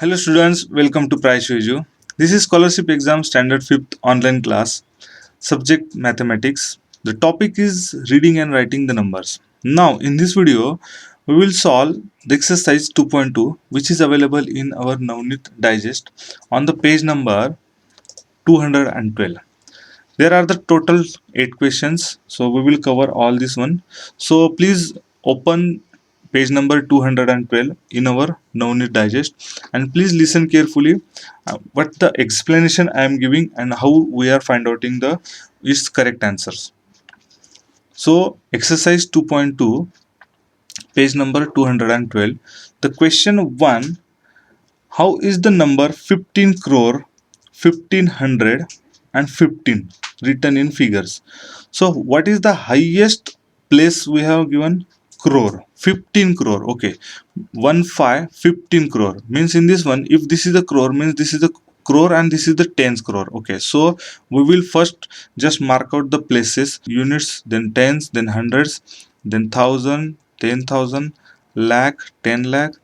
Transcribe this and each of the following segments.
Hello students, welcome to Praishweju. This is scholarship exam standard 5th online class. Subject mathematics. The topic is reading and writing the numbers. Now in this video we will solve the exercise 2.2 which is available in our Navneet digest on the page number 212. There are the total 8 questions, so we will cover all this one. So please open page number 212 in our Navneet digest and please listen carefully what the explanation I am giving and how we are find outing the is correct answers. So exercise 2.2 page number 212, the question 1, how is the number 15 crore, 1500 and 15 written in figures? So what is the highest place we have given? Crore. 15 crore. Okay. 15 crore. Means in this one, if this is a crore, means this is a crore and this is the tens crore. Okay. So we will first just mark out the places, units, then tens, then hundreds, then thousand, 10,000, lakh, 10 lakh,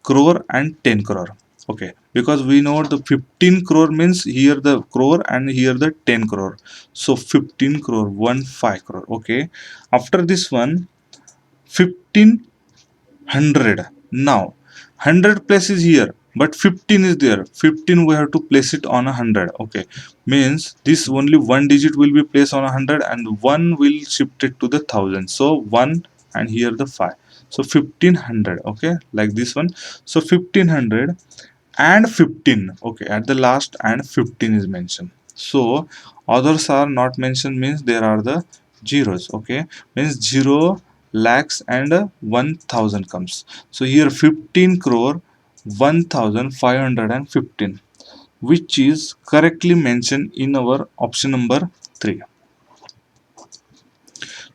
crore and 10 crore. Okay, because we know the 15 crore means here the crore and here the 10 crore. So 15 crore, 15 crore. Okay, after this one 1500. Now 100 place is here but 15 is there. 15 we have to place it on 100. Okay, means this only one digit will be placed on 100 and one will shift it to the thousand. So 1 and here the 5. So 1500. Okay, like this one. So 1500 and 15. Okay, at the last and 15 is mentioned. So others are not mentioned means there are the zeros. Okay, means 0 lakhs and 1000 comes. So here 15 crore 1515, which is correctly mentioned in our option number 3.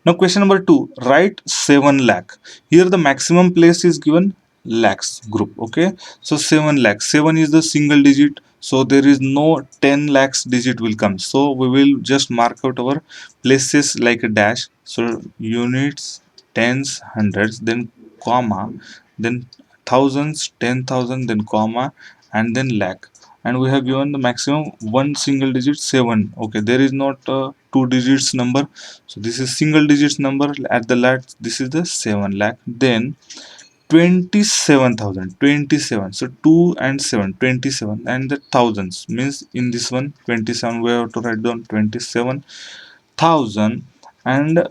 Now question number 2, write 7 lakh. Here the maximum place is given lakhs group. Okay, so 7 lakh. 7 is the single digit, so there is no 10 lakhs digit will come. So we will just mark out our places like a dash. So units, tens, hundreds, then comma, then thousands, 10,000, then comma, and then lakh. And we have given the maximum one single digit 7. Okay, there is not two digits number, so this is single digits number at the last. This is the 7 lakh. Then 27,000, 27. So 2 and 7, 27, and the thousands means in this one 27 we have to write down 27,000 and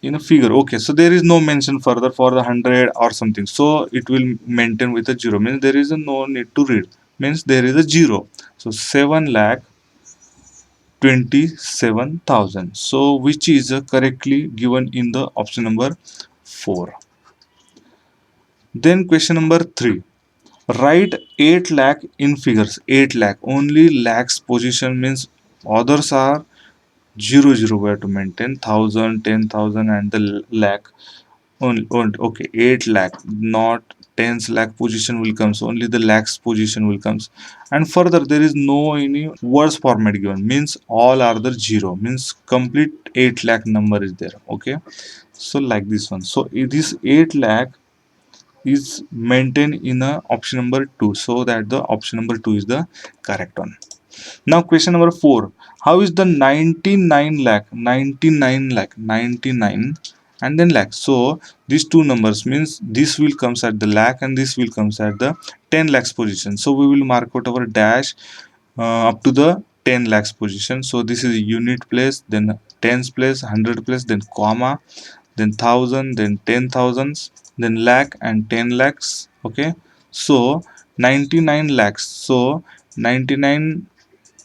in a figure. Okay, so there is no mention further for the 100 or something, so it will maintain with a 0, means there is a no need to read, means there is a 0. So 7 lakh 27,000, so which is correctly given in the option number 4. Then question number 3, write 8 lakh in figures. 8 lakh, only lakhs position means others are 0 0 we have to maintain, 1000, 10,000 and the lakh only. Okay, 8 lakh, not tens lakh position will comes, only the lakhs position will comes. And further there is no any words format given, means all are the 0, means complete 8 lakh number is there. Okay, so like this one. So this 8 lakh is maintained in a option number 2, so that the option number 2 is the correct one. Now question number 4, how is the 99 lakh, 99 lakh, 99 and then lakh? So these two numbers means this will comes at the lakh and this will comes at the 10 lakhs position. So we will mark out our dash up to the 10 lakhs position. So this is unit place, then tens place, 100 place, then comma, then thousand, then 10,000s, then lakh and 10 lakhs. Okay, so 99 lakhs. So 99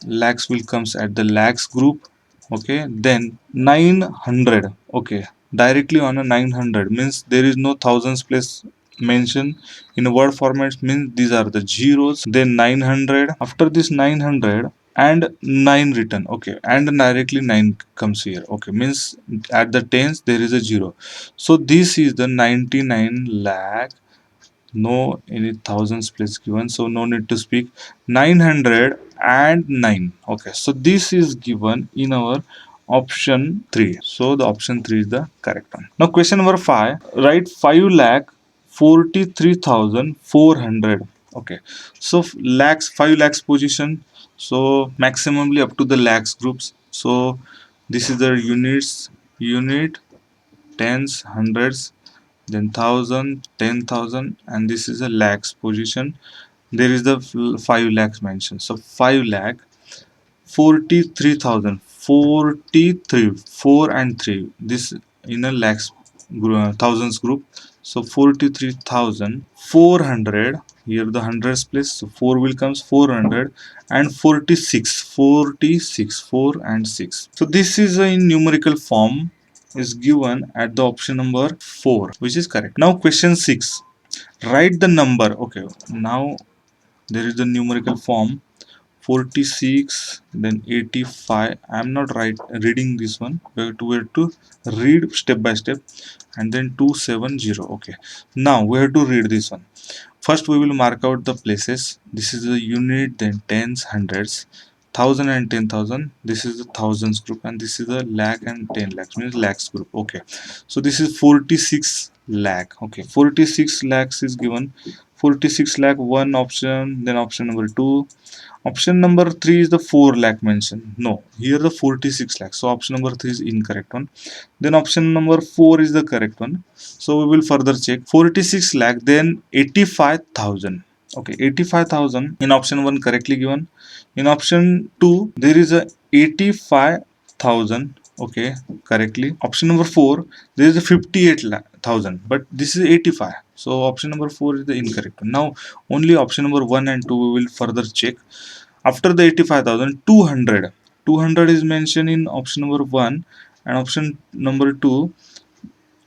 lakhs will comes at the lakhs group. Okay, then 900. Okay, directly on a 900 means there is no thousands place mentioned in a word format, means these are the zeros. Then 900, after this 900 and 9 written. Okay, and directly 9 comes here. Okay, means at the tens there is a 0. So this is the 99 lakh, no any thousands place given, so no need to speak. 909. Okay, so this is given in our option 3, so the option 3 is the correct one. Now question number 5, write 5 lakh 43,400. Okay, so lakhs, 5 lakhs position, so maximally up to the lakhs groups. So this is the units, unit, tens, hundreds, then thousand, 10,000, and this is a lakhs position. There is the 5 lakhs mentioned, so 5 lakh 43,000, 43, 4 and 3, this in a lakhs thousands group. So 43,400, here the hundreds place, so 4 will comes 400, and 46, 46, 4 and 6. So this is in numerical form is given at the option number 4, which is correct. Now question 6, write the number. Okay, now there is the numerical form 46, then 85. I'm not reading this one. We have to read step by step, and then 270. Okay, now we have to read this one. First we will mark out the places. This is the unit, then tens, hundreds, thousand and 10,000. This is the thousands group, and this is the lakh and 10 lakhs, means lakhs group. Okay, so this is 46 lakh. Okay, 46 lakhs is given. 46 lakh, one option, then option number 2. Option number 3 is the 4 lakh mentioned. No, here the 46 lakh. So option number 3 is incorrect one. Then option number 4 is the correct one. So we will further check. 46 lakh, then 85,000. Okay, 85,000 in option 1 correctly given. In option 2 there is a 85,000. Okay, correctly. Option number 4 there is a 58,000, but this is 85. So option number 4 is the incorrect one. Now only option number 1 and 2 we will further check. After the 85,000, 200. 200 is mentioned in option number 1, and option number 2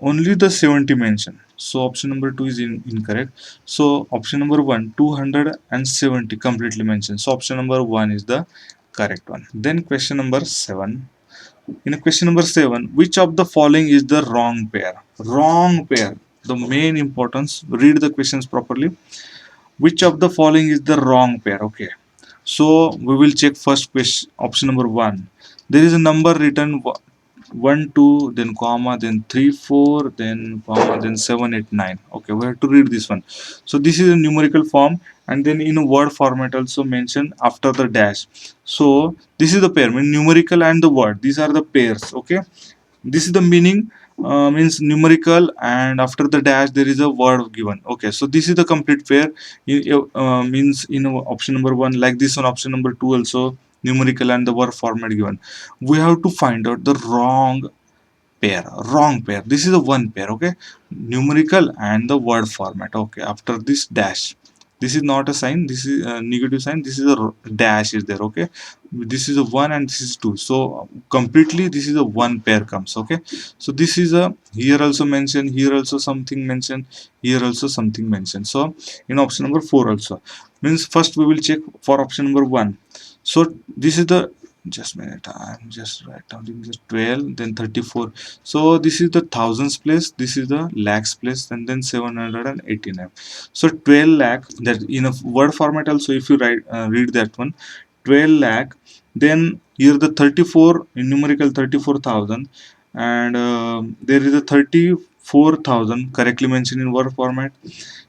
only the 70 mentioned. So option number 2 is incorrect. So option number 1, 270 completely mentioned. So option number 1 is the correct one. Then question number 7. In question number 7, which of the following is the wrong pair? Wrong pair. The main importance. Read the questions properly. Which of the following is the wrong pair? Okay, so we will check first question, option number 1. There is a number written 1 2, then comma, then 3 4, then comma, then 7 8 9. Okay, we have to read this one. So this is a numerical form, and then in a word format also mentioned after the dash. So this is the pair, mean numerical and the word, these are the pairs. Okay, this is the meaning, means numerical, and after the dash there is a word given. Okay, so this is the complete pair. Means in option number 1, like this one, option number 2 also numerical and the word format given. We have to find out the pair wrong pair. This is a one pair. Okay, numerical and the word format. Okay, after this dash, this is not a sign, this is a negative sign, this is a dash is there. Okay, this is a 1 and this is 2, so completely this is a one pair comes. Okay, so this is a, here also mentioned, here also something mentioned, here also something mentioned. So in option number 4 also, means first we will check for option number 1. So this is the, just a minute, I'm just write down just 12, then 34. So this is the thousands place, this is the lakhs place, and then 789. So 12 lakh, that in a word format also, if you read that one, 12 lakh, then here the 34 in numerical 34,000, and there is a 34,000 correctly mentioned in word format.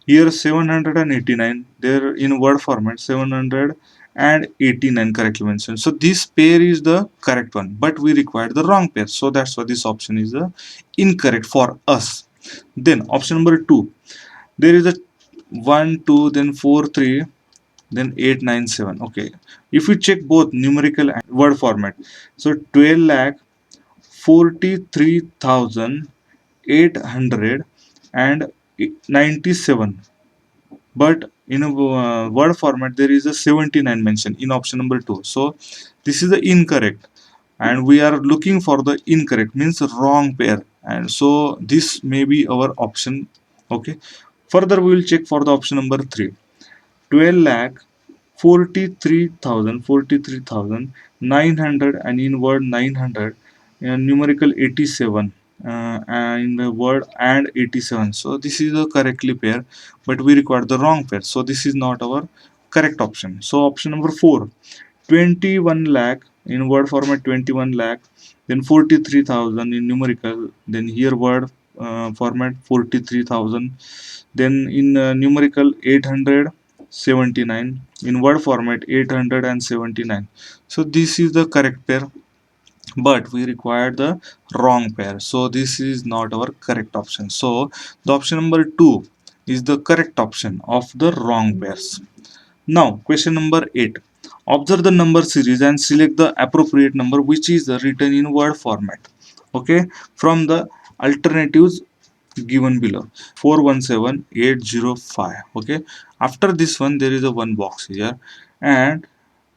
Here 789, there in word format 789 correctly mentioned. So this pair is the correct one, but we require the wrong pair, so that's why this option is the incorrect for us. Then option number 2, there is a 1 2, then 4 3, then 8 9 7. Okay, if we check both numerical and word format, so 12 lakh 43,800 and 97, but in a word format there is a 79 mentioned in option number 2. So this is the incorrect, and we are looking for the incorrect, means wrong pair, and so this may be our option. Okay, further we will check for the option number 3, 12 lakh 43,900 and in word 900, and numerical 87, and in the word and 87. So this is a correctly pair, but we require the wrong pair, so this is not our correct option. So option number 4, 21 lakh in word format 21 lakh, then 43,000 in numerical, then here word format 43,000, then in numerical 800, 79, in word format 879. So this is the correct pair, but we require the wrong pair, so this is not our correct option. So the option number 2 is the correct option of the wrong pairs. Now question number 8, observe the number series and select the appropriate number which is written in word format, okay, from the alternatives given below. 417805. Okay, after this one there is a one box here, and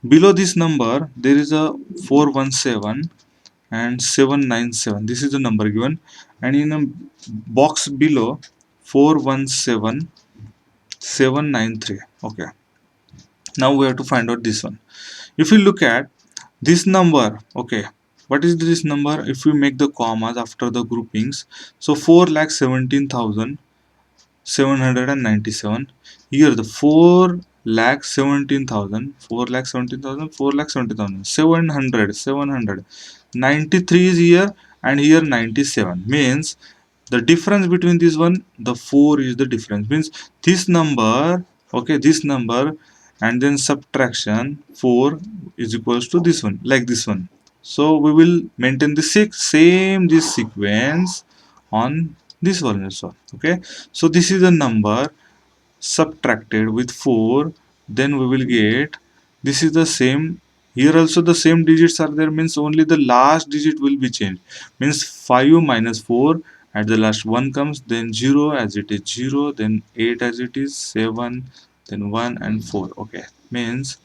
below this number there is a 417 and 797. This is the number given, and in a box below 417 793. Okay, now we have to find out this one. If you look at this number, okay, what is this number if we make the commas after the groupings? So 4,17,797. Here the 4,17,000, 4,17,000, 4,17,000, 700, 793 is here, and here 97. Means the difference between this one, the 4 is the difference. Means this number, okay, this number, and then subtraction 4 is equals to this one, like this one. So we will maintain the same this sequence on this one also. Okay, so this is the number subtracted with 4, then we will get this is the same. Here also the same digits are there, means only the last digit will be changed. Means 5 minus 4, at the last 1 comes, then 0 as it is 0, then 8 as it is 7, then 1 and 4. Okay, means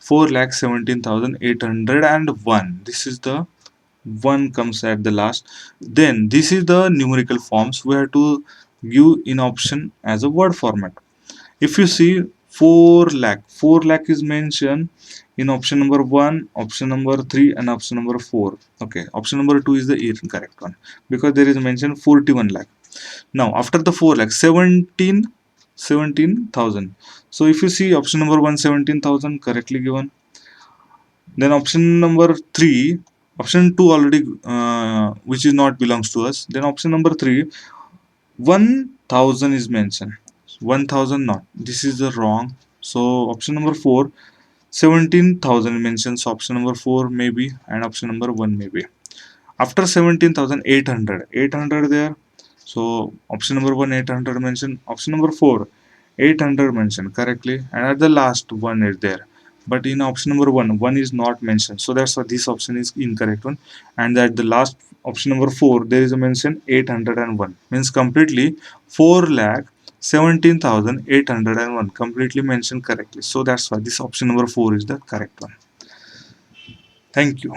4,17,801. This is the 1 comes at the last. Then this is the numerical forms we have to give in option as a word format. If you see 4 lakh, 4 lakh is mentioned in option number 1, option number 3, and option number 4. Okay, option number 2 is the incorrect one because there is mentioned 41 lakh. Now after the 4 lakh, 17,000. So if you see option number 1, 17,000 correctly given. Then option number 3, option 2 already which is not belongs to us. Then option number 3, 1,000 is mentioned, 1,000 not, this is the wrong. So option number 4, 17,000 mentions, so option number 4 maybe, and option number 1 maybe. After 17,800, 800 there, so option number 1 800 mentioned, option number 4 800 mentioned correctly, and at the last 1 is there, but in option number 1 is not mentioned, so that's why this option is incorrect one. And at the last option number 4 there is a mention 801, means completely 4 lakh 17,801 completely mentioned correctly, so that's why this option number 4 is the correct one. Thank you.